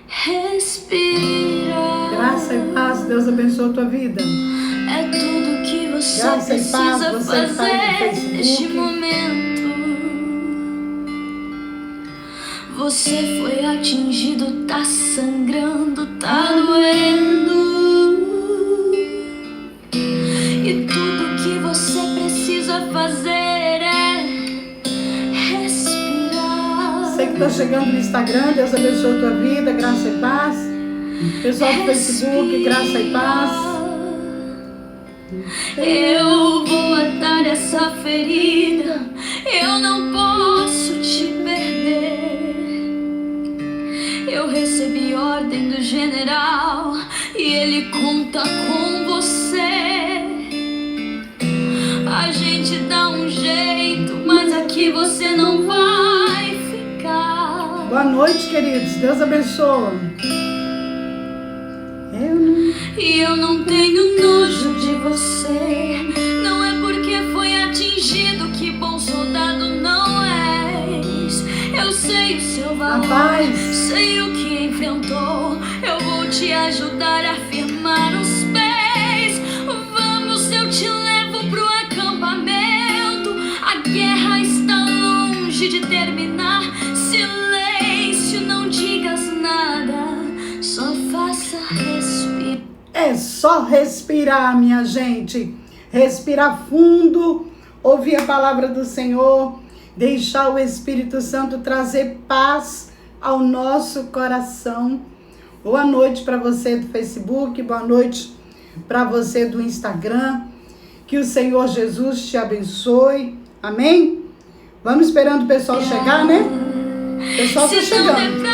Respira. Graça e paz, Deus abençoe a tua vida. É tudo que você Graça e paz, precisa você que tá aí no fazer Facebook. neste momento. Você foi atingido, tá sangrando, tá doendo. E tudo que você precisa fazer é respirar. Você que tá chegando no Instagram, Deus abençoe a tua vida, graça e paz. Pessoal do Facebook, graça e paz. Eu vou atar essa ferida, eu não posso te perder. Eu recebi ordem do general e ele conta com você. A gente dá um jeito, mas aqui você não vai ficar. Boa noite, queridos, Deus abençoe. E eu não tenho nojo de você. Não é porque foi atingido que bom soldado não és. Eu sei o seu valor, sei o que enfrentou. Eu vou te ajudar a firmar os pés. Vamos, eu te levo pro acampamento. A guerra está longe de terminar. Silêncio, não digas nada, só faça respirar. É só respirar, minha gente. Respirar fundo, ouvir a palavra do Senhor, deixar o Espírito Santo trazer paz ao nosso coração. Boa noite para você do Facebook, boa noite para você do Instagram. Que o Senhor Jesus te abençoe. Amém? Vamos esperando o pessoal chegar, né? O pessoal está chegando.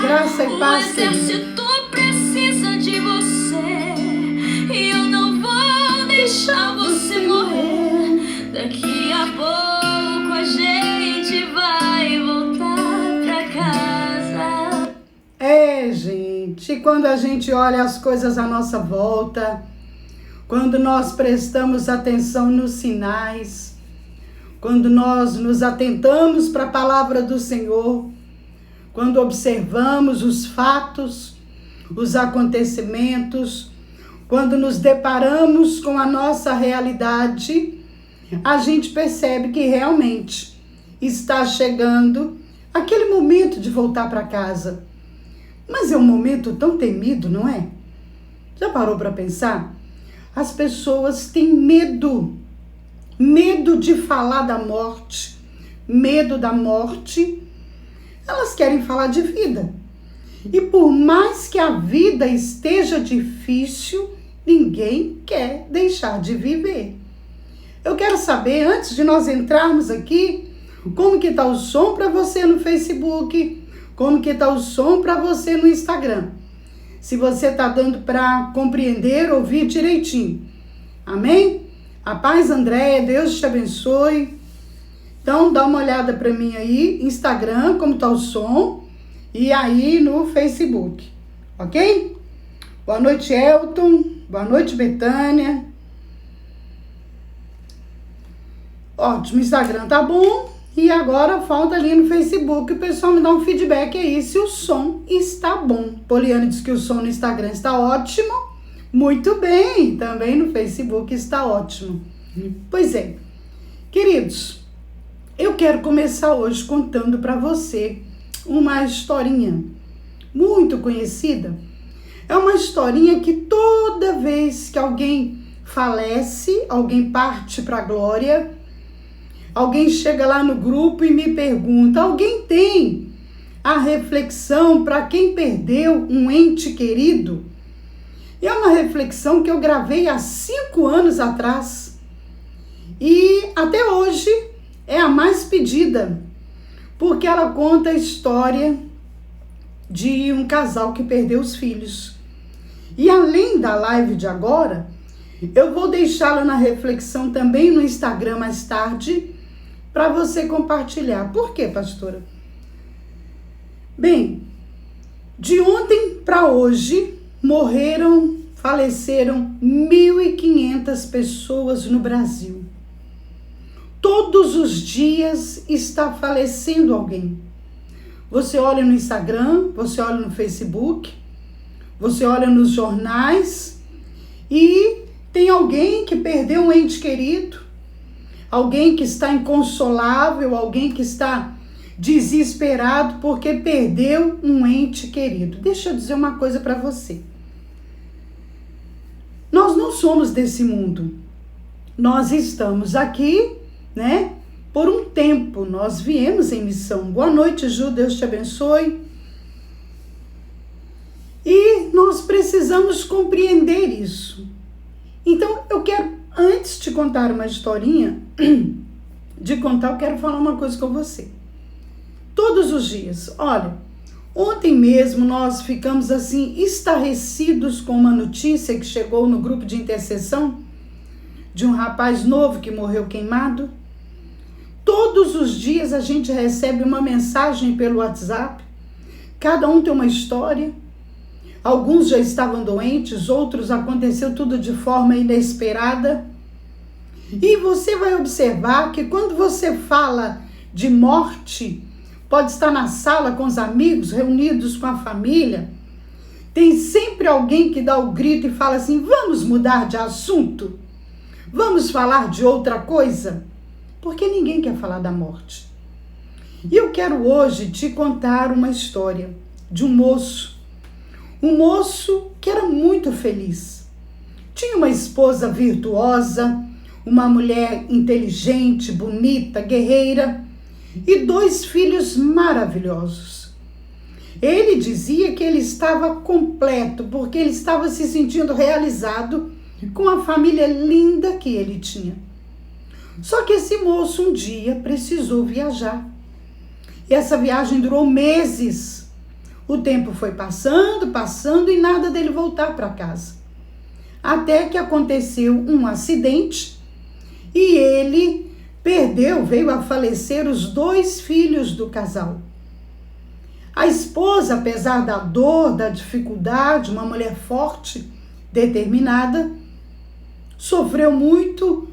Graça e paz. O exército precisa de você e eu não vou deixar você morrer. Daqui a pouco a gente vai voltar pra casa. É, gente, quando a gente olha as coisas à nossa volta, quando nós prestamos atenção nos sinais, quando nós nos atentamos para a palavra do Senhor, quando observamos os fatos, os acontecimentos, quando nos deparamos com a nossa realidade, a gente percebe que realmente está chegando aquele momento de voltar para casa. Mas é um momento tão temido, não é? Já parou para pensar? As pessoas têm medo de falar da morte, medo da morte. Elas querem falar de vida. E por mais que a vida esteja difícil, ninguém quer deixar de viver. Eu quero saber, antes de nós entrarmos aqui, como que está o som para você no Facebook, como que está o som para você no Instagram. Se você está dando para compreender, ouvir direitinho. Amém? A paz, Andréia, Deus te abençoe. Então, dá uma olhada para mim aí, Instagram, como tá o som, e aí no Facebook, ok? Boa noite, Elton. Boa noite, Betânia. Ótimo, Instagram tá bom. E agora falta ali no Facebook o pessoal me dá um feedback aí se o som está bom. Poliane diz que o som no Instagram está ótimo. Muito bem, também no Facebook está ótimo. Pois é, queridos, eu quero começar hoje contando para você uma historinha muito conhecida. É uma historinha que toda vez que alguém falece, alguém parte para a glória, alguém chega lá no grupo e me pergunta, alguém tem a reflexão para quem perdeu um ente querido? E é uma reflexão que eu gravei há 5 anos atrás e até hoje é a mais pedida, porque ela conta a história de um casal que perdeu os filhos. E além da live de agora, eu vou deixá-la na reflexão também no Instagram mais tarde, para você compartilhar. Por quê, pastora? Bem, de ontem para hoje, faleceram 1.500 pessoas no Brasil. Todos os dias está falecendo alguém. Você olha no Instagram, você olha no Facebook, você olha nos jornais e tem alguém que perdeu um ente querido, alguém que está inconsolável, alguém que está desesperado porque perdeu um ente querido. Deixa eu dizer uma coisa para você. Nós não somos desse mundo. Nós estamos aqui, por um tempo. Nós viemos em missão. Boa noite, Ju, Deus te abençoe. E nós precisamos compreender isso. Então, eu quero, antes de contar uma historinha, eu quero falar uma coisa com você. Todos os dias, olha, ontem mesmo nós ficamos assim estarrecidos com uma notícia que chegou no grupo de intercessão de um rapaz novo que morreu queimado. Todos os dias a gente recebe uma mensagem pelo WhatsApp, cada um tem uma história. Alguns já estavam doentes, outros aconteceu tudo de forma inesperada. E você vai observar que quando você fala de morte, pode estar na sala com os amigos, reunidos com a família, tem sempre alguém que dá o grito e fala assim: vamos mudar de assunto? Vamos falar de outra coisa? Porque ninguém quer falar da morte. E eu quero hoje te contar uma história de um moço que era muito feliz. Tinha uma esposa virtuosa, uma mulher inteligente, bonita, guerreira e 2 filhos maravilhosos. Ele dizia que ele estava completo porque ele estava se sentindo realizado com a família linda que ele tinha. Só que esse moço um dia precisou viajar. E essa viagem durou meses. O tempo foi passando e nada dele voltar para casa. Até que aconteceu um acidente e ele veio a falecer os 2 filhos do casal. A esposa, apesar da dor, da dificuldade, uma mulher forte, determinada, sofreu muito,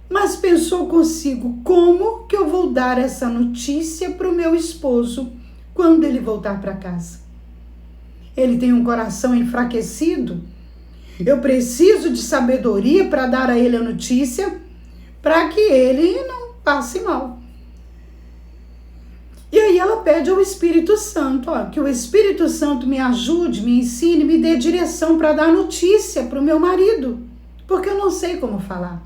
mas pensou consigo: como que eu vou dar essa notícia para o meu esposo quando ele voltar para casa? Ele tem um coração enfraquecido. Eu preciso de sabedoria para dar a ele a notícia, para que ele não passe mal. E aí ela pede ao Espírito Santo, que o Espírito Santo me ajude, me ensine, me dê direção para dar notícia para o meu marido, porque eu não sei como falar.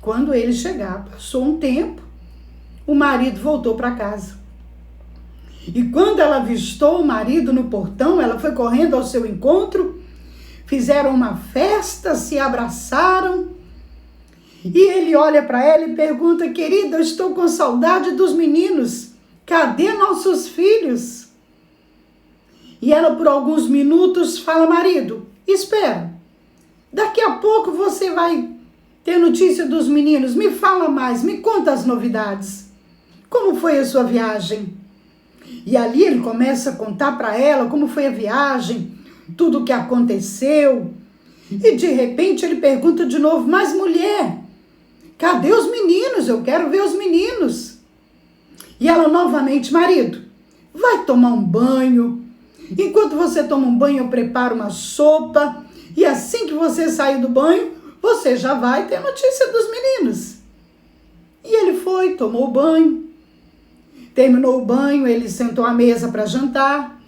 Quando ele chegar, passou um tempo, o marido voltou para casa. E quando ela avistou o marido no portão, ela foi correndo ao seu encontro, fizeram uma festa, se abraçaram. E ele olha para ela e pergunta: querida, eu estou com saudade dos meninos. Cadê nossos filhos? E ela por alguns minutos fala: marido, espera. Daqui a pouco você vai ter notícia dos meninos. Me fala mais, me conta as novidades. Como foi a sua viagem? E ali ele começa a contar para ela como foi a viagem, tudo o que aconteceu. E de repente ele pergunta de novo: mas mulher, cadê os meninos? Eu quero ver os meninos. E ela novamente: marido, vai tomar um banho. Enquanto você toma um banho, eu preparo uma sopa. E assim que você sair do banho, você já vai ter notícia dos meninos. E ele foi, tomou o banho. Terminou o banho, ele sentou à mesa para jantar.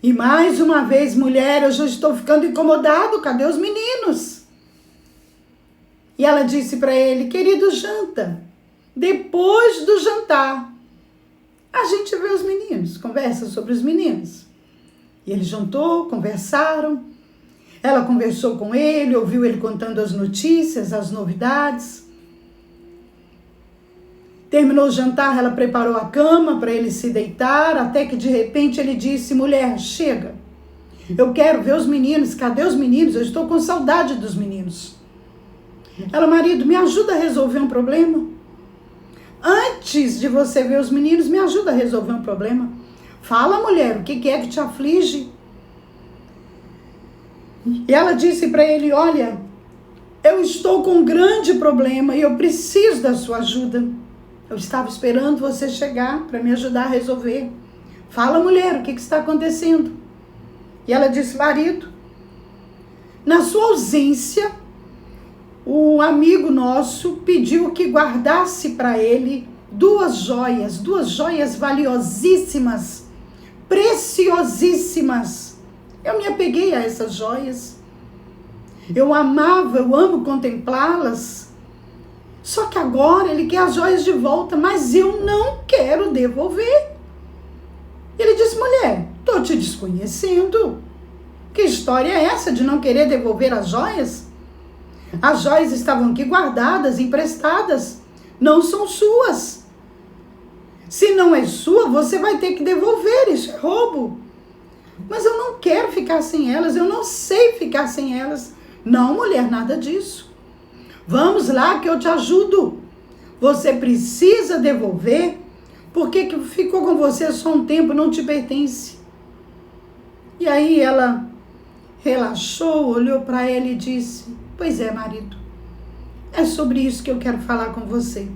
E mais uma vez: mulher, eu já estou ficando incomodado, cadê os meninos? E ela disse para ele: querido, janta. Depois do jantar, a gente vê os meninos, conversa sobre os meninos. E ele jantou, conversaram. Ela conversou com ele, ouviu ele contando as notícias, as novidades. Terminou o jantar, ela preparou a cama para ele se deitar, até que de repente ele disse: mulher, chega. Eu quero ver os meninos. Cadê os meninos? Eu estou com saudade dos meninos. Ela: marido, me ajuda a resolver um problema. Antes de você ver os meninos, me ajuda a resolver um problema. Fala, mulher, o que é que te aflige? E ela disse para ele: olha, eu estou com um grande problema e eu preciso da sua ajuda. Eu estava esperando você chegar para me ajudar a resolver. Fala, mulher, o que está acontecendo? E ela disse: marido, na sua ausência, o amigo nosso pediu que guardasse para ele duas joias valiosíssimas, preciosíssimas. Eu me apeguei a essas joias. Eu amo contemplá-las. Só que agora ele quer as joias de volta, mas eu não quero devolver. Ele disse: mulher, estou te desconhecendo. Que história é essa de não querer devolver as joias? As joias estavam aqui guardadas, emprestadas. Não são suas. Se não é sua, você vai ter que devolver. Isso é roubo. Mas eu não quero ficar sem elas. Eu não sei ficar sem elas. Não, mulher, nada disso. Vamos lá que eu te ajudo. Você precisa devolver, porque que ficou com você só um tempo, não te pertence. E aí ela relaxou, olhou para ele e disse: pois é, marido, é sobre isso que eu quero falar com você.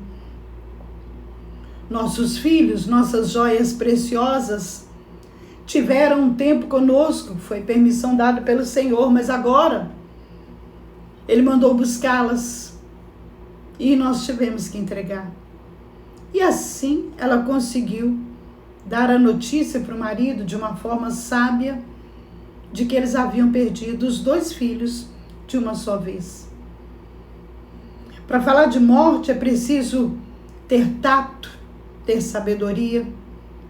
Nossos filhos, nossas joias preciosas, tiveram um tempo conosco, foi permissão dada pelo Senhor, mas agora Ele mandou buscá-las e nós tivemos que entregar. E assim ela conseguiu dar a notícia para o marido de uma forma sábia de que eles haviam perdido os 2 filhos de uma só vez. Para falar de morte é preciso ter tato, ter sabedoria,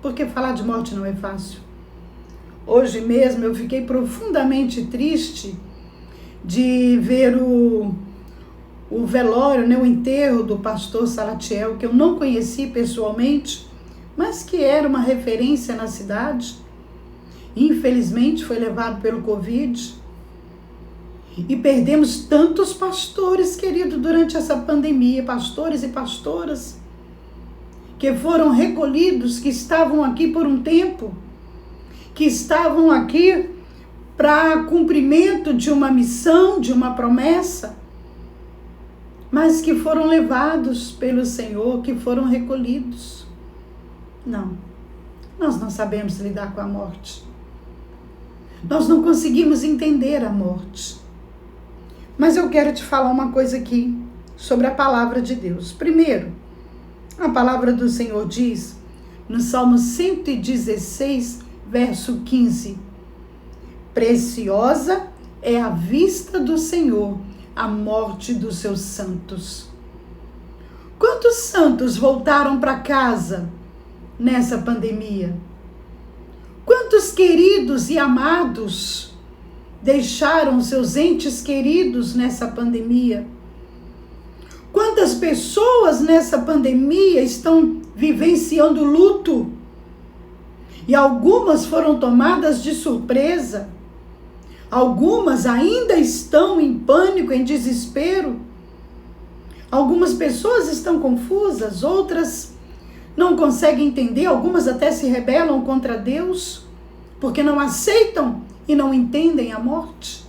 porque falar de morte não é fácil. Hoje mesmo eu fiquei profundamente triste de ver o velório, o enterro do pastor Salatiel, que eu não conheci pessoalmente, mas que era uma referência na cidade. Infelizmente foi levado pelo Covid. E perdemos tantos pastores, querido, durante essa pandemia, pastores e pastoras, que foram recolhidos, que estavam aqui por um tempo, que estavam aqui para cumprimento de uma missão, de uma promessa, mas que foram levados pelo Senhor, que foram recolhidos. Não, nós não sabemos lidar com a morte. Nós não conseguimos entender a morte. Mas eu quero te falar uma coisa aqui sobre a palavra de Deus. Primeiro, a palavra do Senhor diz, no Salmo 116, verso 15, preciosa é a vista do Senhor, a morte dos seus santos. Quantos santos voltaram para casa nessa pandemia? Quantos queridos e amados deixaram seus entes queridos nessa pandemia? Quantas pessoas nessa pandemia estão vivenciando luto? E algumas foram tomadas de surpresa. Algumas ainda estão em pânico, em desespero. Algumas pessoas estão confusas, outras não conseguem entender, algumas até se rebelam contra Deus, porque não aceitam e não entendem a morte.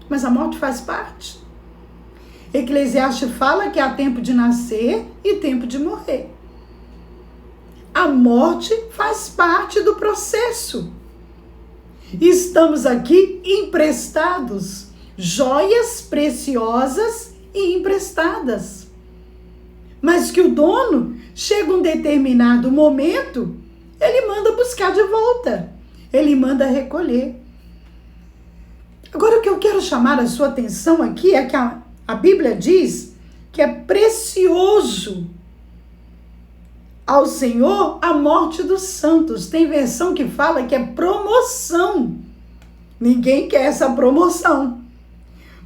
Mas a morte faz parte. Eclesiastes fala que há tempo de nascer e tempo de morrer. A morte faz parte do processo. Estamos aqui emprestados, joias preciosas e emprestadas. Mas que o dono, chega um determinado momento, ele manda buscar de volta. Ele manda recolher. Agora o que eu quero chamar a sua atenção aqui é que a Bíblia diz que é precioso ao Senhor a morte dos santos. Tem versão que fala que é promoção. Ninguém quer essa promoção.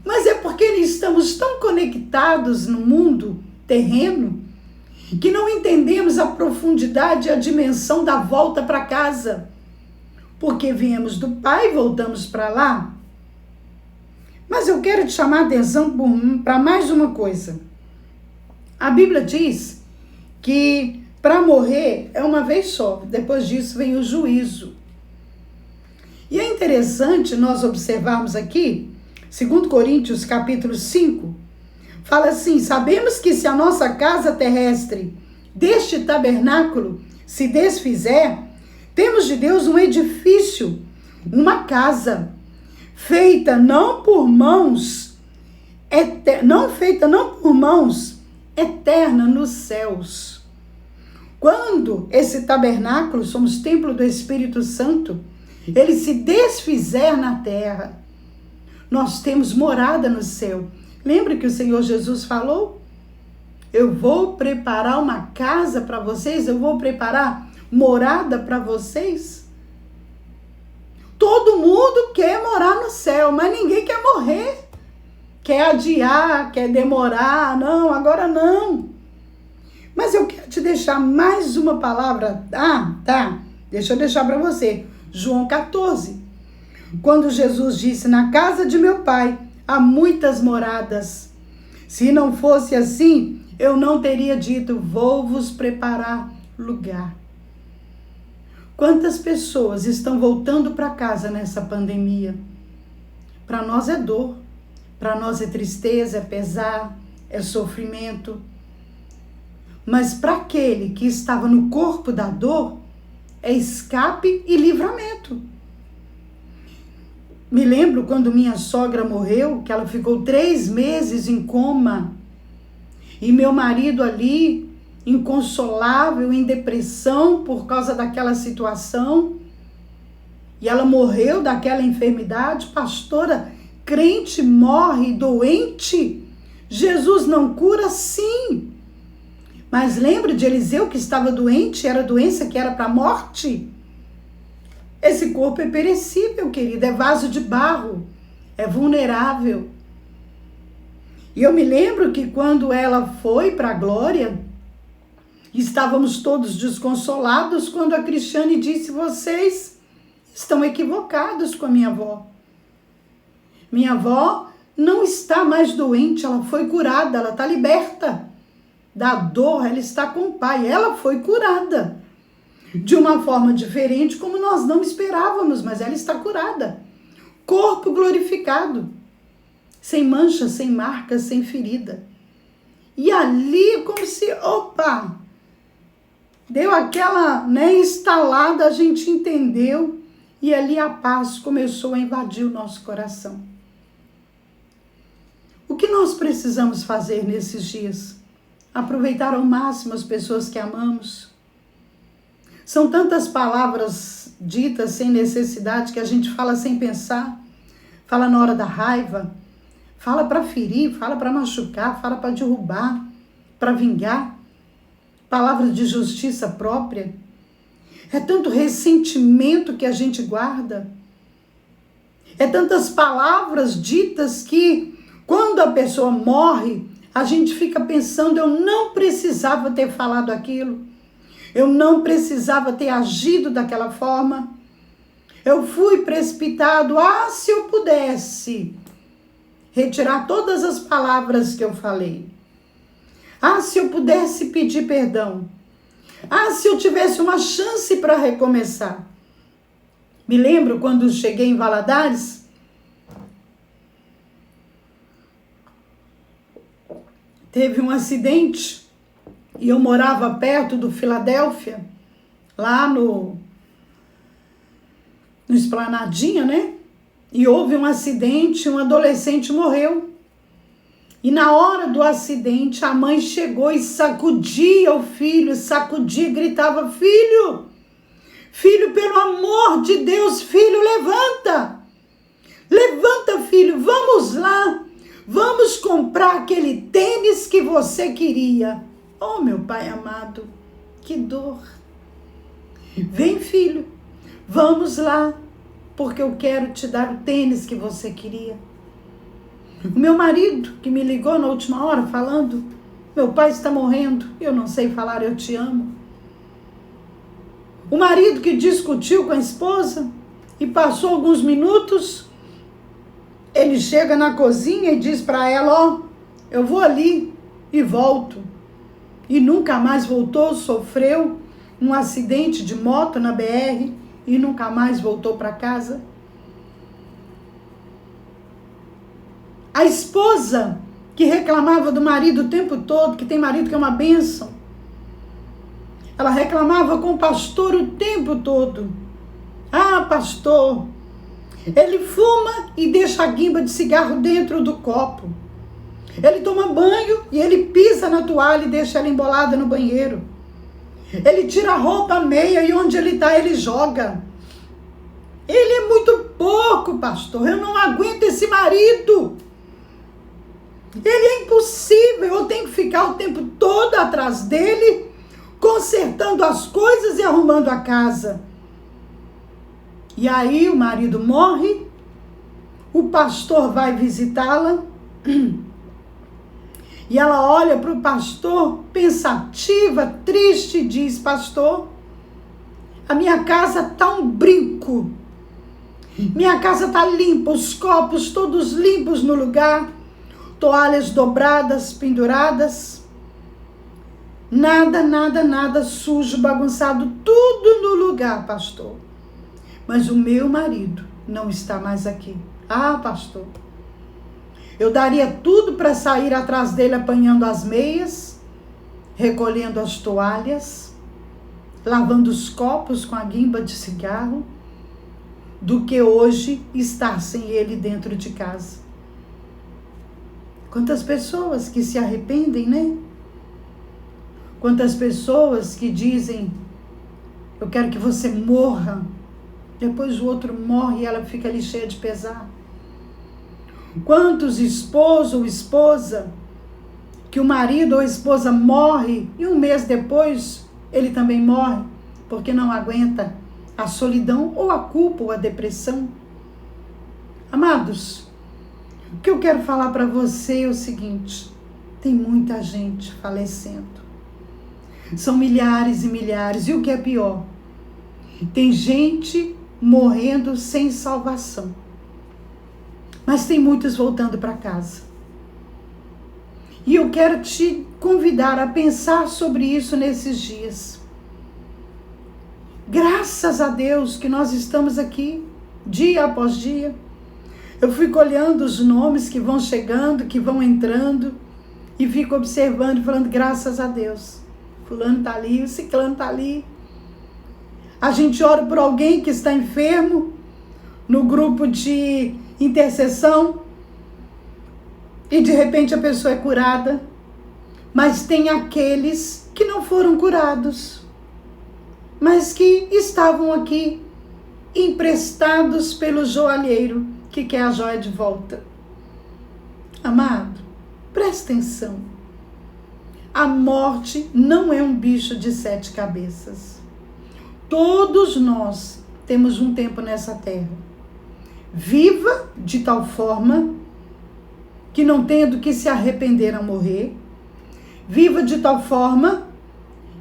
Mas é porque estamos tão conectados no mundo terreno que não entendemos a profundidade e a dimensão da volta para casa. Porque viemos do Pai e voltamos para lá. Mas eu quero te chamar a atenção para mais uma coisa. A Bíblia diz que para morrer é uma vez só. Depois disso vem o juízo. E é interessante nós observarmos aqui, 2 Coríntios capítulo 5, fala assim: sabemos que se a nossa casa terrestre deste tabernáculo se desfizer, temos de Deus um edifício, uma casa, feita não por mãos, eterna nos céus. Quando esse tabernáculo, somos templo do Espírito Santo, ele se desfizer na terra, nós temos morada no céu. Lembra que o Senhor Jesus falou? Eu vou preparar uma casa para vocês, eu vou preparar morada para vocês. Todo mundo quer morar no céu, mas ninguém quer morrer. Quer adiar, quer demorar. Não, agora não. Mas eu quero te deixar mais uma palavra. Deixa eu deixar para você. João 14. Quando Jesus disse: na casa de meu pai há muitas moradas. Se não fosse assim, eu não teria dito: vou vos preparar lugar. Quantas pessoas estão voltando para casa nessa pandemia? Para nós é dor, para nós é tristeza, é pesar, é sofrimento. Mas para aquele que estava no corpo da dor, é escape e livramento. Me lembro quando minha sogra morreu, que ela ficou 3 meses em coma. E meu marido ali, inconsolável, em depressão por causa daquela situação. E ela morreu daquela enfermidade. Pastora, crente morre doente? Jesus não cura? Sim. Mas lembra de Eliseu que estava doente? Era doença que era para a morte? Esse corpo é perecível, querido, é vaso de barro, é vulnerável. E eu me lembro que quando ela foi para a glória, estávamos todos desconsolados quando a Cristiane disse: vocês estão equivocados com a minha avó. Minha avó não está mais doente, ela foi curada, ela está liberta da dor, ela está com o Pai, ela foi curada. De uma forma diferente, como nós não esperávamos, mas ela está curada. Corpo glorificado, sem mancha, sem marca, sem ferida. E ali, como se, deu aquela instalada, a gente entendeu, e ali a paz começou a invadir o nosso coração. O que nós precisamos fazer nesses dias? Aproveitar ao máximo as pessoas que amamos. São tantas palavras ditas sem necessidade que a gente fala sem pensar, fala na hora da raiva, fala para ferir, fala para machucar, fala para derrubar, para vingar, palavras de justiça própria. É tanto ressentimento que a gente guarda, é tantas palavras ditas que quando a pessoa morre, a gente fica pensando: eu não precisava ter falado aquilo. Eu não precisava ter agido daquela forma. Eu fui precipitado. Se eu pudesse retirar todas as palavras que eu falei. Se eu pudesse pedir perdão. Se eu tivesse uma chance para recomeçar. Me lembro quando cheguei em Valadares. Teve um acidente. E eu morava perto do Filadélfia, lá no Esplanadinha, né? E houve um acidente, um adolescente morreu. E na hora do acidente, a mãe chegou e sacudia o filho, sacudia e gritava: filho, filho, pelo amor de Deus, filho, levanta. Levanta, filho, vamos lá. Vamos comprar aquele tênis que você queria. Oh, meu Pai amado, que dor. Vem, filho, vamos lá, porque eu quero te dar o tênis que você queria. O meu marido, que me ligou na última hora falando: meu pai está morrendo, eu não sei falar eu te amo. O marido que discutiu com a esposa e passou alguns minutos, ele chega na cozinha e diz para ela: eu vou ali e volto. E nunca mais voltou, sofreu um acidente de moto na BR e nunca mais voltou para casa. A esposa que reclamava do marido o tempo todo, que tem marido que é uma bênção, ela reclamava com o pastor o tempo todo. Ah, pastor, ele fuma e deixa a guimba de cigarro dentro do copo. Ele toma banho e ele pisa na toalha e deixa ela embolada no banheiro. Ele tira a roupa, a meia, e onde ele está, ele joga. Ele é muito pouco, pastor. Eu não aguento esse marido. Ele é impossível. Eu tenho que ficar o tempo todo atrás dele, consertando as coisas e arrumando a casa. E aí o marido morre, o pastor vai visitá-la, e ela olha para o pastor pensativa, triste, e diz: pastor, a minha casa está um brinco, minha casa está limpa, os copos todos limpos no lugar, toalhas dobradas, penduradas, nada sujo, bagunçado, tudo no lugar, pastor. Mas o meu marido não está mais aqui. Ah, pastor, eu daria tudo para sair atrás dele apanhando as meias, recolhendo as toalhas, lavando os copos com a guimba de cigarro, do que hoje estar sem ele dentro de casa. Quantas pessoas que se arrependem, né? Quantas pessoas que dizem: eu quero que você morra. Depois o outro morre e ela fica ali cheia de pesar. Quantos esposos ou esposa que o marido ou a esposa morre e um mês depois ele também morre porque não aguenta a solidão ou a culpa ou a depressão. Amados, o que eu quero falar para você é o seguinte: tem muita gente falecendo. São milhares e milhares. E o que é pior? Tem gente morrendo sem salvação. Mas tem muitos voltando para casa. E eu quero te convidar a pensar sobre isso nesses dias. Graças a Deus que nós estamos aqui, dia após dia. Eu fico olhando os nomes que vão chegando, que vão entrando, e fico observando e falando: graças a Deus. Fulano está ali, o ciclano está ali. A gente ora por alguém que está enfermo no grupo de intercessão e de repente a pessoa é curada, mas tem aqueles que não foram curados, mas que estavam aqui emprestados pelo joalheiro que quer a joia de volta. Amado, presta atenção. A morte não é um bicho de 7 cabeças. Todos nós temos um tempo nessa terra. Viva de tal forma que não tenha do que se arrepender a morrer. Viva de tal forma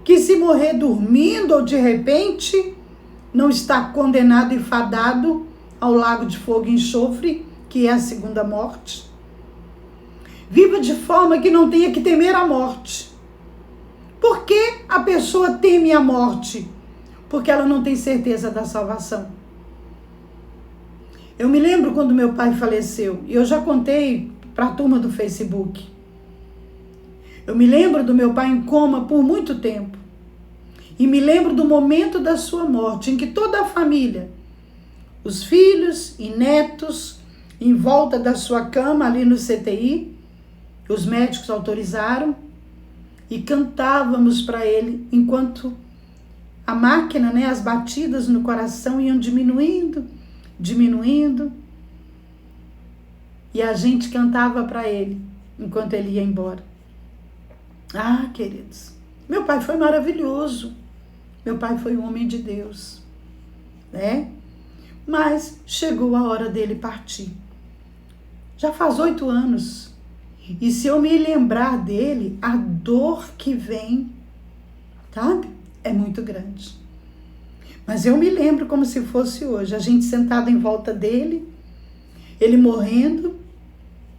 que, se morrer dormindo ou de repente, não está condenado e fadado ao lago de fogo e enxofre, que é a segunda morte. Viva de forma que não tenha que temer a morte. Por que a pessoa teme a morte? Porque ela não tem certeza da salvação. Eu me lembro quando meu pai faleceu, e eu já contei para a turma do Facebook. Eu me lembro do meu pai em coma por muito tempo. E me lembro do momento da sua morte, em que toda a família, os filhos e netos, em volta da sua cama ali no CTI, os médicos autorizaram, e cantávamos para ele, enquanto a máquina, as batidas no coração iam diminuindo, e a gente cantava para ele, enquanto ele ia embora. Ah, queridos, meu pai foi maravilhoso, meu pai foi um homem de Deus, né? Mas chegou a hora dele partir. Já faz 8 anos. E se eu me lembrar dele, a dor que vem, sabe? É muito grande. Mas eu me lembro como se fosse hoje. A gente sentado em volta dele, ele morrendo,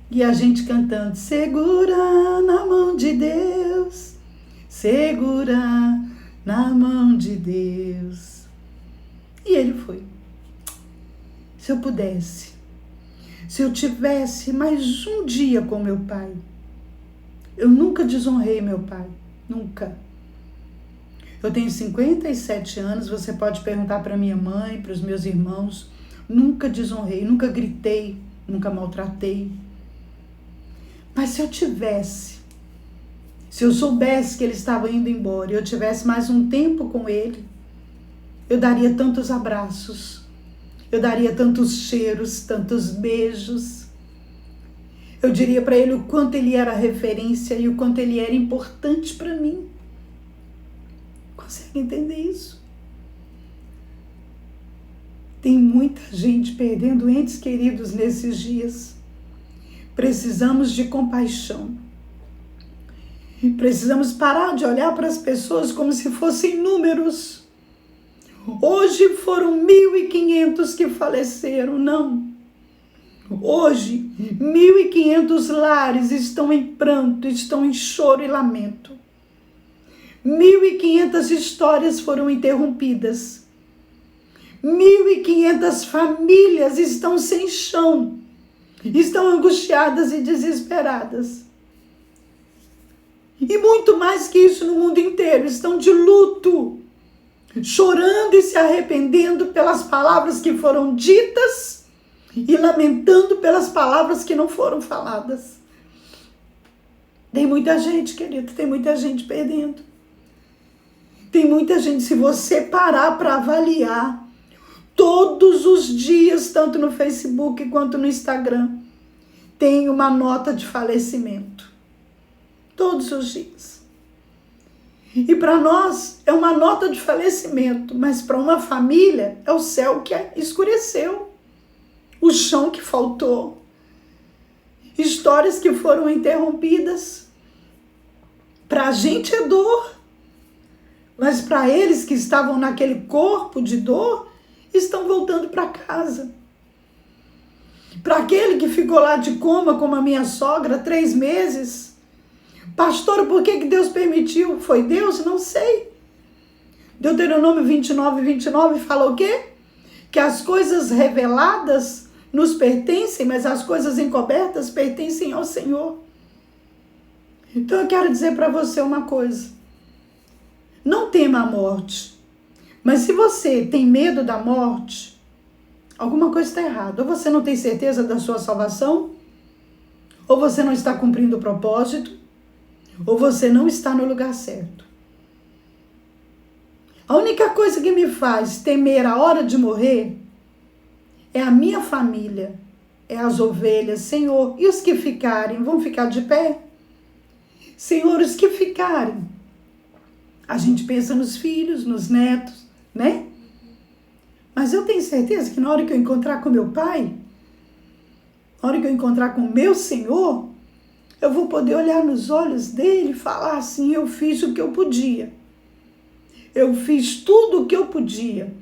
e a gente cantando: segura na mão de Deus, segura na mão de Deus. E ele foi. Se eu pudesse, se eu tivesse mais um dia com meu pai. Eu nunca desonrei meu pai, nunca. Eu tenho 57 anos, você pode perguntar para minha mãe, para os meus irmãos. Nunca desonrei, nunca gritei, nunca maltratei. Mas se eu soubesse que ele estava indo embora e eu tivesse mais um tempo com ele, eu daria tantos abraços, eu daria tantos cheiros, tantos beijos. Eu diria para ele o quanto ele era referência e o quanto ele era importante para mim. Consegue entender isso? Tem muita gente perdendo entes queridos nesses dias. Precisamos de compaixão. Precisamos parar de olhar para as pessoas como se fossem números. Hoje foram 1.500 que faleceram, não. Hoje, 1.500 lares estão em pranto, estão em choro e lamento. 1.500 histórias foram interrompidas. 1.500 famílias estão sem chão, estão angustiadas e desesperadas. E muito mais que isso no mundo inteiro, estão de luto, chorando e se arrependendo pelas palavras que foram ditas e lamentando pelas palavras que não foram faladas. Tem muita gente, querido, tem muita gente perdendo. Tem muita gente, se você parar para avaliar, todos os dias, tanto no Facebook quanto no Instagram, tem uma nota de falecimento. Todos os dias. E para nós é uma nota de falecimento, mas para uma família é o céu que escureceu, o chão que faltou, histórias que foram interrompidas. Para a gente é dor, mas para eles que estavam naquele corpo de dor, estão voltando para casa. Para aquele que ficou lá de coma, como a minha sogra, 3 meses. Pastor, por que Deus permitiu? Foi Deus? Não sei. Deuteronômio 29 fala o quê? Que as coisas reveladas nos pertencem, mas as coisas encobertas pertencem ao Senhor. Então eu quero dizer para você uma coisa. Não tema a morte. Mas se você tem medo da morte, alguma coisa está errada. Ou você não tem certeza da sua salvação, ou você não está cumprindo o propósito, ou você não está no lugar certo. A única coisa que me faz temer a hora de morrer é a minha família, é as ovelhas. Senhor, e os que ficarem, vão ficar de pé? Senhor, os que ficarem. A gente pensa nos filhos, nos netos, né? Mas eu tenho certeza que na hora que eu encontrar com meu pai, na hora que eu encontrar com meu Senhor, eu vou poder olhar nos olhos dele e falar assim: eu fiz o que eu podia. Eu fiz tudo o que eu podia.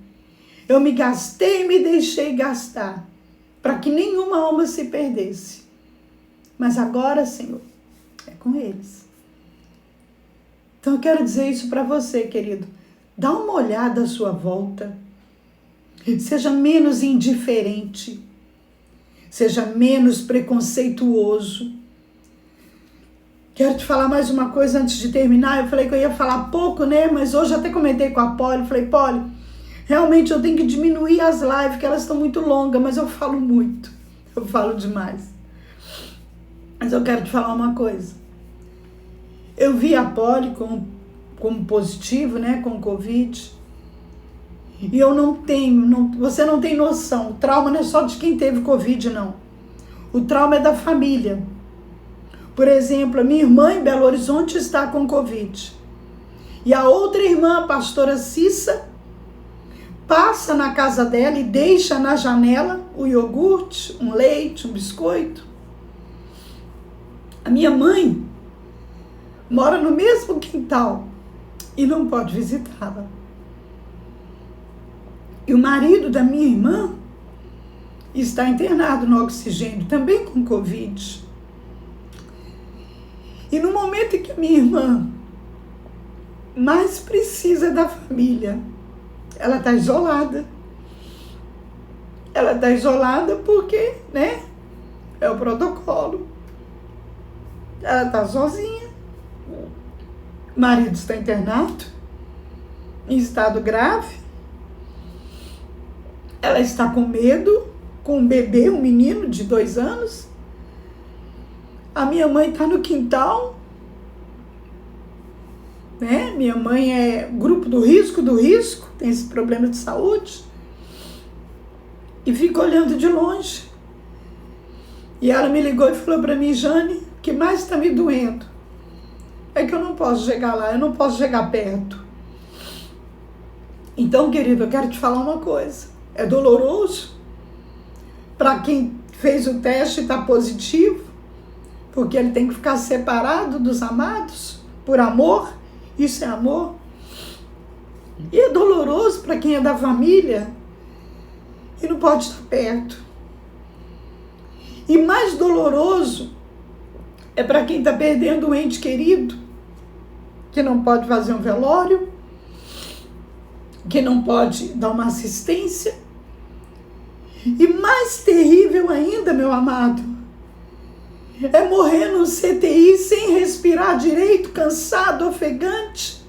Eu me gastei e me deixei gastar para que nenhuma alma se perdesse. Mas agora, Senhor, é com eles. Então eu quero dizer isso para você, querido. Dá uma olhada à sua volta. Seja menos indiferente. Seja menos preconceituoso. Quero te falar mais uma coisa antes de terminar. Eu falei que eu ia falar pouco, né? Mas hoje até comentei com a Polly. Falei, Polly, realmente eu tenho que diminuir as lives, que elas estão muito longas, mas eu falo muito. Eu falo demais. Mas eu quero te falar uma coisa. Eu vi a Polly como positivo, né? Com Covid. E eu você não tem noção. O trauma não é só de quem teve Covid, não. O trauma é da família. Por exemplo, a minha irmã em Belo Horizonte está com Covid. E a outra irmã, a pastora Cissa, passa na casa dela e deixa na janela o iogurte, um leite, um biscoito. A minha mãe mora no mesmo quintal e não pode visitá-la. E o marido da minha irmã está internado no oxigênio, também com Covid. E no momento em que a minha irmã mais precisa da família, ela está isolada. Ela está isolada porque, né? É o protocolo. Ela está sozinha. O marido está internado, em estado grave. Ela está com medo, com um bebê, um menino de 2 anos. A minha mãe está no quintal, né? Minha mãe é grupo do risco, tem esse problema de saúde. E fica olhando de longe. E ela me ligou e falou para mim: Jane, o que mais está me doendo é que eu não posso chegar lá, eu não posso chegar perto. Então, querido, eu quero te falar uma coisa. É doloroso para quem fez o teste e está positivo, porque ele tem que ficar separado dos amados por amor. Isso é amor. E é doloroso para quem é da família e não pode estar perto. E mais doloroso é para quem está perdendo um ente querido, que não pode fazer um velório, que não pode dar uma assistência. E mais terrível ainda, meu amado, é morrer num CTI sem respirar direito, cansado, ofegante,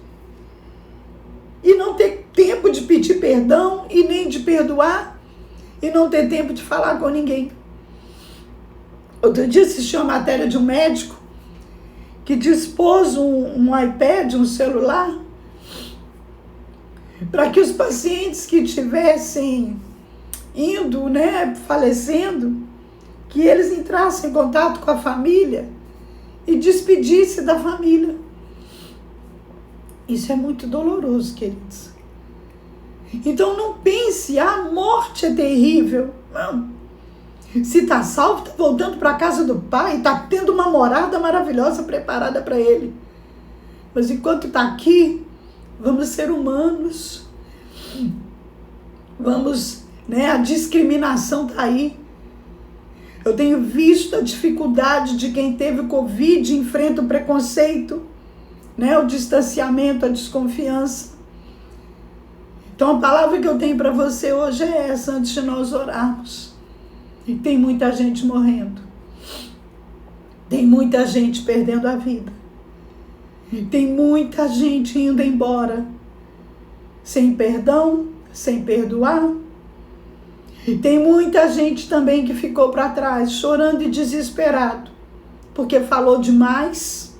e não ter tempo de pedir perdão e nem de perdoar, e não ter tempo de falar com ninguém. Outro dia assisti uma matéria de um médico que dispôs um iPad, um celular, para que os pacientes que estivessem indo, né, falecendo, que eles entrassem em contato com a família e despedissem da família. Isso é muito doloroso, queridos. Então não pense, a morte é terrível. Não. Se está salvo, está voltando para a casa do Pai, está tendo uma morada maravilhosa preparada para ele. Mas enquanto está aqui, vamos ser humanos. Vamos, né? A discriminação está aí. Eu tenho visto a dificuldade de quem teve Covid, enfrenta o preconceito, né? O distanciamento, a desconfiança. Então a palavra que eu tenho para você hoje é essa, antes de nós orarmos. E tem muita gente morrendo. Tem muita gente perdendo a vida. Tem muita gente indo embora sem perdão, sem perdoar. Tem muita gente também que ficou para trás, chorando e desesperado, porque falou demais.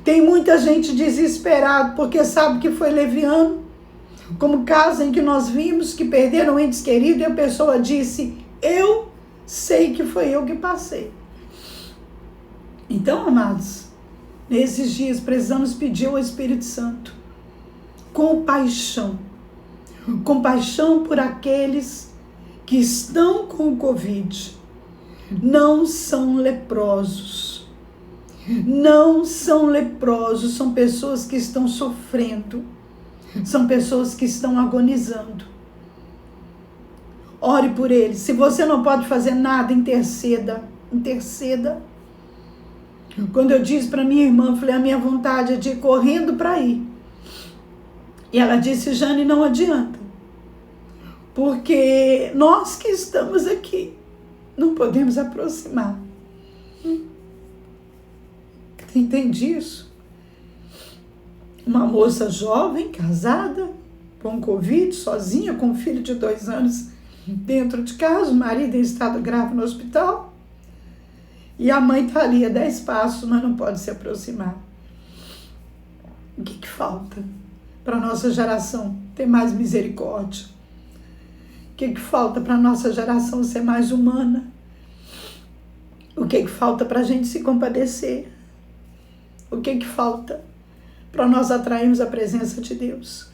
Tem muita gente desesperada porque sabe que foi leviano, como caso em que nós vimos que perderam entes queridos e a pessoa disse: eu sei que foi eu que passei. Então, amados, nesses dias precisamos pedir ao Espírito Santo compaixão. Compaixão por aqueles que estão com o Covid. Não são leprosos. Não são leprosos, são pessoas que estão sofrendo. São pessoas que estão agonizando. Ore por eles. Se você não pode fazer nada, interceda. Interceda. Quando eu disse para minha irmã, falei, a minha vontade é de ir correndo para ir. E ela disse: Jane, não adianta. Porque nós que estamos aqui não podemos aproximar. Entende isso? Uma moça jovem, casada, com Covid, sozinha, com um filho de 2 anos dentro de casa, o marido em estado grave no hospital, e a mãe está ali a 10 passos, mas não pode se aproximar. O que falta para a nossa geração ter mais misericórdia? O que falta para a nossa geração ser mais humana? O que falta para a gente se compadecer? O que falta para nós atrairmos a presença de Deus?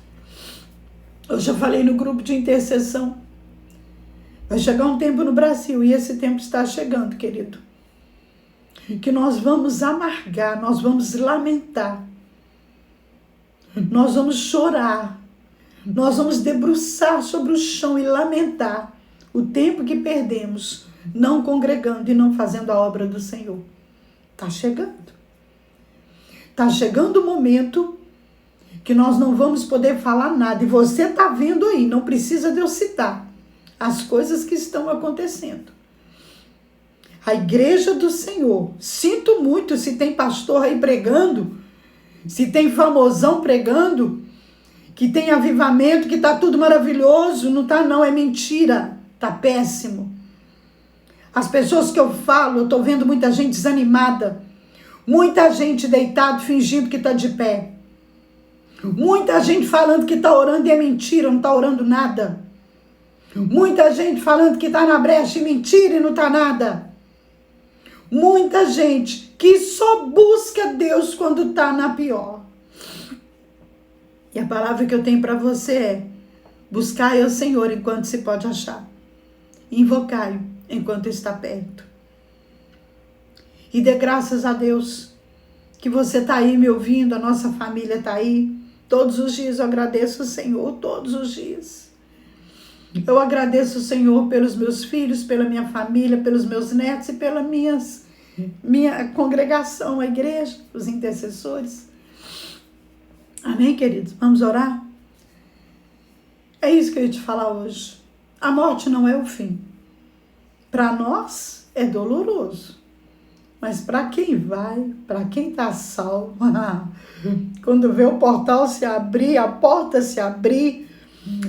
Eu já falei no grupo de intercessão. Vai chegar um tempo no Brasil, e esse tempo está chegando, querido, que nós vamos amargar, nós vamos lamentar, nós vamos chorar, nós vamos debruçar sobre o chão e lamentar o tempo que perdemos não congregando e não fazendo a obra do Senhor. Está chegando. Está chegando o momento que nós não vamos poder falar nada. E você está vendo aí, não precisa de eu citar as coisas que estão acontecendo. A igreja do Senhor, sinto muito se tem pastor aí pregando, se tem famosão pregando, que tem avivamento, que está tudo maravilhoso. Não está não, é mentira, está péssimo. As pessoas que eu falo, eu estou vendo muita gente desanimada, muita gente deitado fingindo que está de pé, muita gente falando que está orando e é mentira, não está orando nada, muita gente falando que está na brecha e mentira e não está nada, muita gente que só busca Deus quando está na pior. E a palavra que eu tenho para você é: buscai ao Senhor enquanto se pode achar, invocai-o enquanto está perto. E dê graças a Deus que você está aí me ouvindo, a nossa família está aí. Todos os dias eu agradeço o Senhor, todos os dias. Eu agradeço o Senhor pelos meus filhos, pela minha família, pelos meus netos e pela minha congregação, a igreja, os intercessores. Amém, queridos? Vamos orar? É isso que eu ia te falar hoje. A morte não é o fim. Para nós é doloroso. Mas para quem vai, para quem está salvo, quando vê o portal se abrir, a porta se abrir,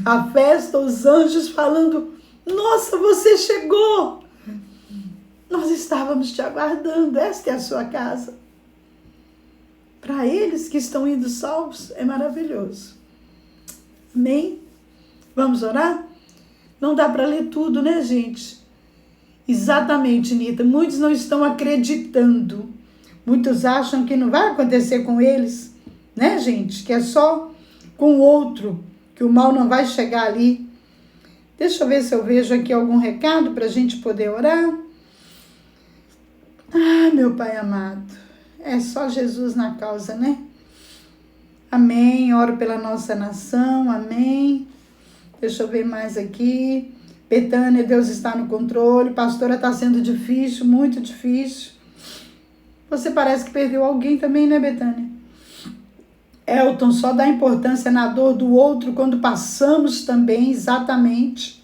a festa, os anjos falando: nossa, você chegou! Nós estávamos te aguardando, esta é a sua casa. Para eles que estão indo salvos, é maravilhoso. Amém? Vamos orar? Não dá para ler tudo, né, gente? Exatamente, Nita. Muitos não estão acreditando. Muitos acham que não vai acontecer com eles, né, gente? Que é só com o outro, que o mal não vai chegar ali. Deixa eu ver se eu vejo aqui algum recado para a gente poder orar. Ah, meu Pai amado, é só Jesus na causa, né? Amém. Oro pela nossa nação, amém. Deixa eu ver mais aqui. Betânia, Deus está no controle. Pastora, está sendo difícil, muito difícil. Você parece que perdeu alguém também, né, Betânia? Elton, só dá importância na dor do outro quando passamos também, exatamente.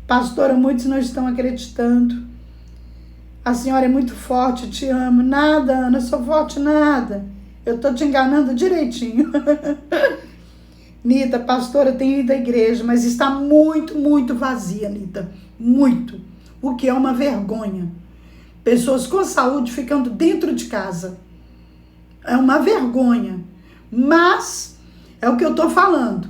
Pastora, muitos não estão acreditando. A senhora é muito forte, te amo. Nada, Ana, eu sou forte, nada. Eu estou te enganando direitinho. Nita, pastora, tem ido à igreja, mas está muito, muito vazia, Nita. Muito. O que é uma vergonha. Pessoas com saúde ficando dentro de casa. É uma vergonha. Mas é o que eu estou falando.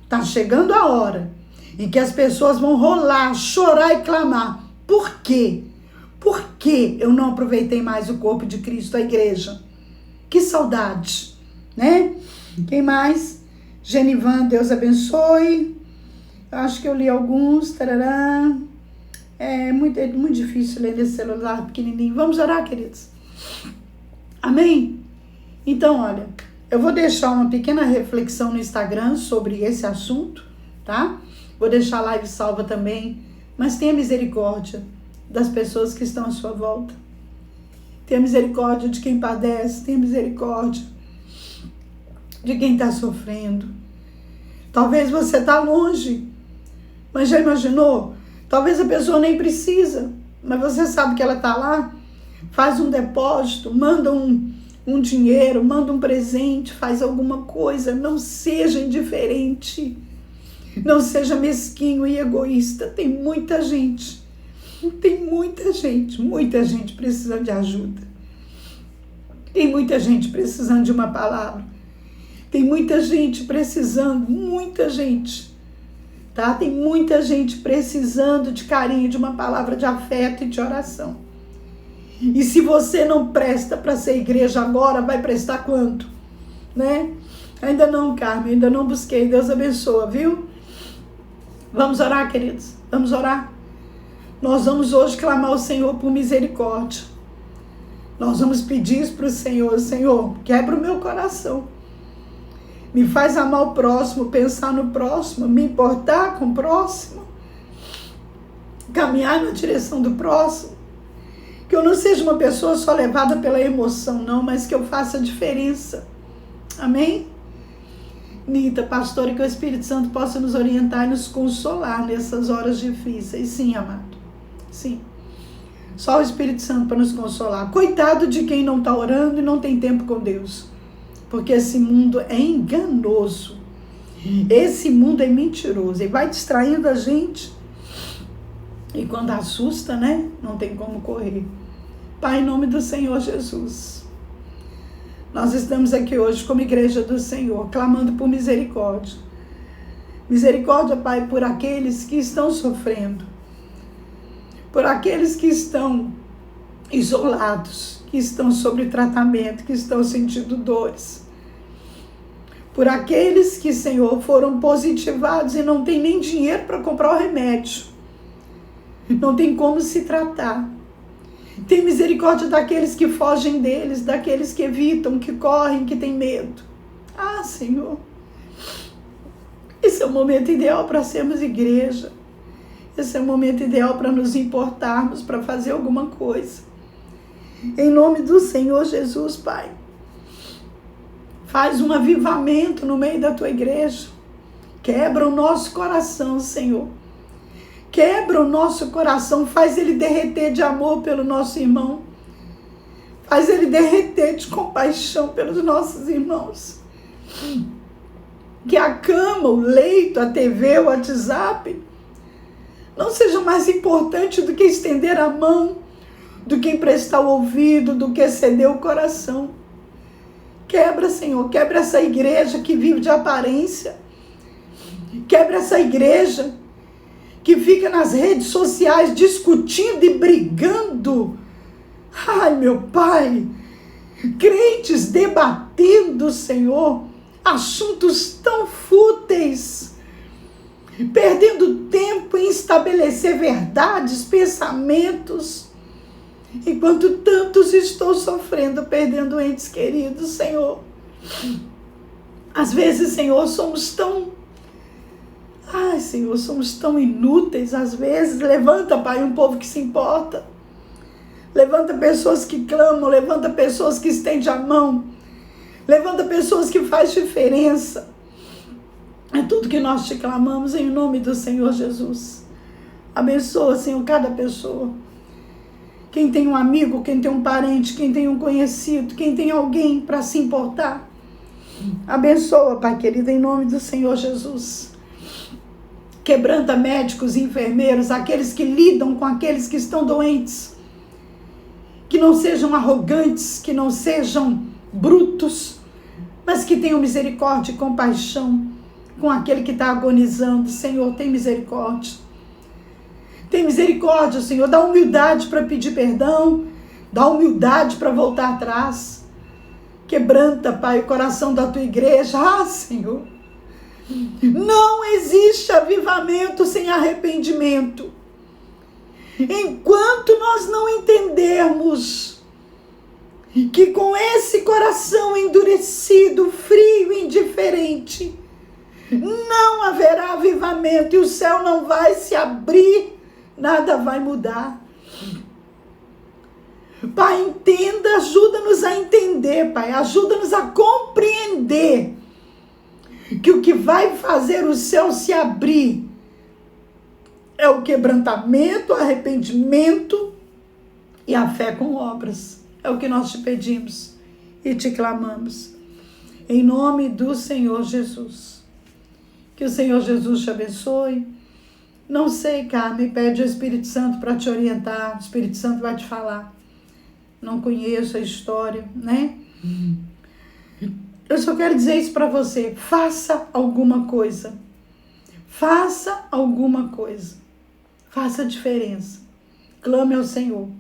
Está chegando a hora em que as pessoas vão rolar, chorar e clamar. Por quê? Por que eu não aproveitei mais o corpo de Cristo, a igreja? Que saudade, né? Quem mais? Genivan, Deus abençoe. Eu acho que eu li alguns. Tarará. É muito difícil ler nesse celular pequenininho. Vamos orar, queridos? Amém? Então, olha, eu vou deixar uma pequena reflexão no Instagram sobre esse assunto, tá? Vou deixar a live salva também. Mas tenha misericórdia das pessoas que estão à sua volta. Tenha misericórdia de quem padece. Tenha misericórdia de quem está sofrendo. Talvez você está longe, mas já imaginou? Talvez a pessoa nem precisa, mas você sabe que ela está lá. Faz um depósito, manda um dinheiro, manda um presente, faz alguma coisa. Não seja indiferente, não seja mesquinho e egoísta. Tem muita gente precisando de ajuda. Tem muita gente precisando de uma palavra. Tem muita gente precisando, muita gente, tá? Tem muita gente precisando de carinho, de uma palavra de afeto e de oração. E se você não presta para ser igreja agora, vai prestar quando? Né? Ainda não, Carmen, ainda não busquei. Deus abençoa, viu? Vamos orar, queridos? Vamos orar? Nós vamos hoje clamar ao Senhor por misericórdia. Nós vamos pedir isso para o Senhor. Senhor, quebra o meu coração. Me faz amar o próximo, pensar no próximo, me importar com o próximo, caminhar na direção do próximo. Que eu não seja uma pessoa só levada pela emoção, não, mas que eu faça a diferença. Amém? Nita, pastora, que o Espírito Santo possa nos orientar e nos consolar nessas horas difíceis. Sim, amado. Sim. Só o Espírito Santo para nos consolar. Coitado de quem não está orando e não tem tempo com Deus. Porque esse mundo é enganoso. Esse mundo é mentiroso. E vai distraindo a gente. E quando assusta, né? Não tem como correr. Pai, em nome do Senhor Jesus. Nós estamos aqui hoje como igreja do Senhor, clamando por misericórdia. Misericórdia, Pai, por aqueles que estão sofrendo. Por aqueles que estão isolados, que estão sob tratamento, que estão sentindo dores. Por aqueles que, Senhor, foram positivados e não tem nem dinheiro para comprar o remédio. Não tem como se tratar. Tem misericórdia daqueles que fogem deles, daqueles que evitam, que correm, que têm medo. Ah, Senhor, esse é o momento ideal para sermos igreja. Esse é o momento ideal para nos importarmos, para fazer alguma coisa. Em nome do Senhor Jesus, Pai. Faz um avivamento no meio da tua igreja. Quebra o nosso coração, Senhor. Quebra o nosso coração. Faz ele derreter de amor pelo nosso irmão. Faz ele derreter de compaixão pelos nossos irmãos. Que a cama, o leito, a TV, o WhatsApp não seja mais importante do que estender a mão, do que emprestar o ouvido, do que ceder o coração. Quebra, Senhor, quebra essa igreja que vive de aparência. Quebra essa igreja que fica nas redes sociais discutindo e brigando. Ai, meu Pai, crentes debatendo, Senhor, assuntos tão fúteis, perdendo tempo em estabelecer verdades, pensamentos, enquanto tantos estão sofrendo, perdendo entes queridos, Senhor. Às vezes, Senhor, somos tão inúteis, às vezes. Levanta, Pai, um povo que se importa. Levanta pessoas que clamam, levanta pessoas que estendem a mão. Levanta pessoas que fazem diferença. É tudo que nós te clamamos em nome do Senhor Jesus. Abençoa, Senhor, cada pessoa. Quem tem um amigo, quem tem um parente, quem tem um conhecido, quem tem alguém para se importar. Abençoa, Pai querido, em nome do Senhor Jesus. Quebranta médicos e enfermeiros, aqueles que lidam com aqueles que estão doentes. Que não sejam arrogantes, que não sejam brutos, mas que tenham misericórdia e compaixão com aquele que está agonizando. Senhor, tem misericórdia. Tem misericórdia, Senhor. Dá humildade para pedir perdão. Dá humildade para voltar atrás. Quebranta, Pai, o coração da tua igreja. Ah, Senhor. Não existe avivamento sem arrependimento. Enquanto nós não entendermos que com esse coração endurecido, frio, indiferente, não haverá avivamento e o céu não vai se abrir, nada vai mudar. Pai, entenda, ajuda-nos a entender, Pai, ajuda-nos a compreender que o que vai fazer o céu se abrir é o quebrantamento, o arrependimento e a fé com obras. É o que nós te pedimos e te clamamos. Em nome do Senhor Jesus. Que o Senhor Jesus te abençoe. Não sei, Carmen, pede ao Espírito Santo para te orientar. O Espírito Santo vai te falar. Não conheço a história, né? Eu só quero dizer isso para você. Faça alguma coisa. Faça alguma coisa. Faça a diferença. Clame ao Senhor.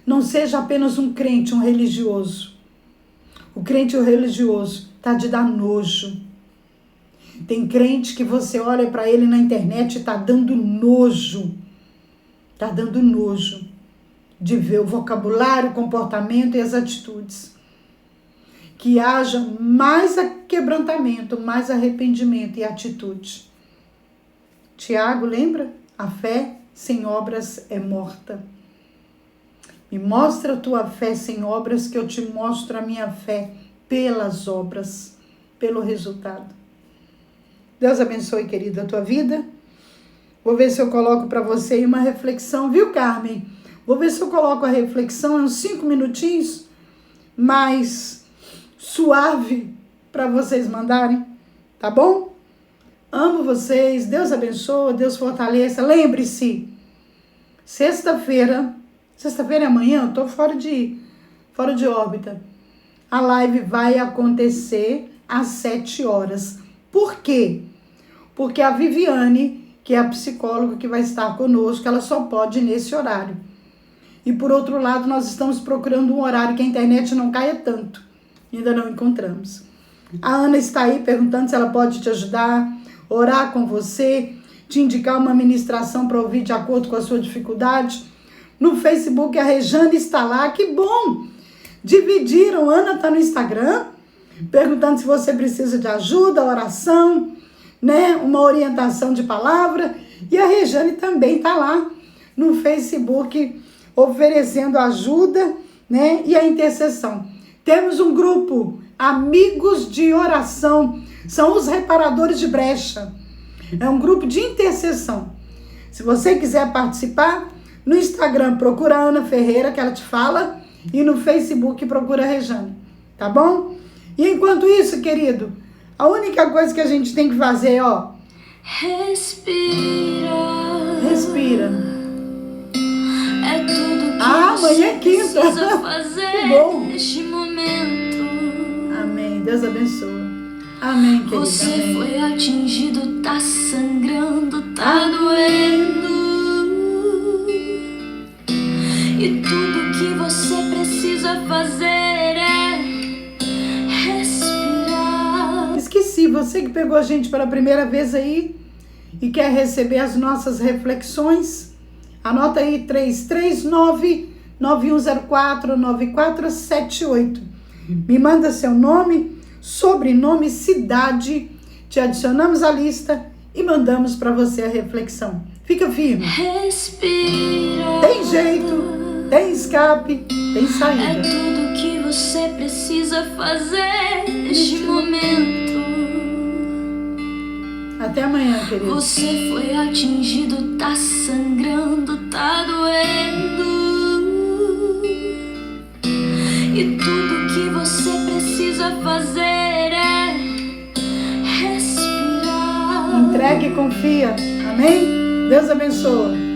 Não seja apenas um crente, um religioso. O crente e o religioso está de dar nojo. Tem crente que você olha para ele na internet e está dando nojo. Está dando nojo de ver o vocabulário, o comportamento e as atitudes. Que haja mais quebrantamento, mais arrependimento e atitude. Tiago, lembra? A fé sem obras é morta. Me mostra a tua fé sem obras, que eu te mostro a minha fé pelas obras, pelo resultado. Deus abençoe, querida, a tua vida. Vou ver se eu coloco para você uma reflexão, viu, Carmen? Vou ver se eu coloco a reflexão em uns 5 minutinhos mais suave para vocês mandarem, tá bom? Amo vocês, Deus abençoe, Deus fortaleça. Lembre-se, sexta-feira é amanhã, eu tô fora de órbita. A live vai acontecer às 7 horas. Por quê? Porque a Viviane, que é a psicóloga que vai estar conosco, ela só pode ir nesse horário. E por outro lado, nós estamos procurando um horário que a internet não caia tanto. Ainda não encontramos. A Ana está aí perguntando se ela pode te ajudar, orar com você, te indicar uma ministração para ouvir de acordo com a sua dificuldade. No Facebook, a Rejane está lá. Que bom! Dividiram. Ana está no Instagram, perguntando se você precisa de ajuda, oração, né? Uma orientação de palavra. E a Rejane também está lá no Facebook, oferecendo ajuda, né? E a intercessão. Temos um grupo, Amigos de Oração. São os reparadores de brecha. É um grupo de intercessão. Se você quiser participar, no Instagram procura a Ana Ferreira, que ela te fala, e no Facebook procura a Rejane, tá bom? E enquanto isso, querido, a única coisa que a gente tem que fazer, ó... Respira. É tudo que amanhã é quinta. precisa fazer que bom. neste momento. Amém. Deus abençoe. Amém, querido. Você amém. foi atingido, tá sangrando, tá doendo. E tudo que você precisa fazer é respirar. Esqueci, você que pegou a gente pela primeira vez aí e quer receber as nossas reflexões, anota aí 339-9104-9478. Me manda seu nome, sobrenome, cidade, te adicionamos à lista e mandamos para você a reflexão. Fica firme. Respira. Tem jeito, tem escape, tem É saída. tudo que você precisa fazer neste momento. Até amanhã, querido. Você foi atingido, tá sangrando, tá doendo. E tudo que você precisa fazer é respirar. Entregue e confia. Amém? Deus abençoe.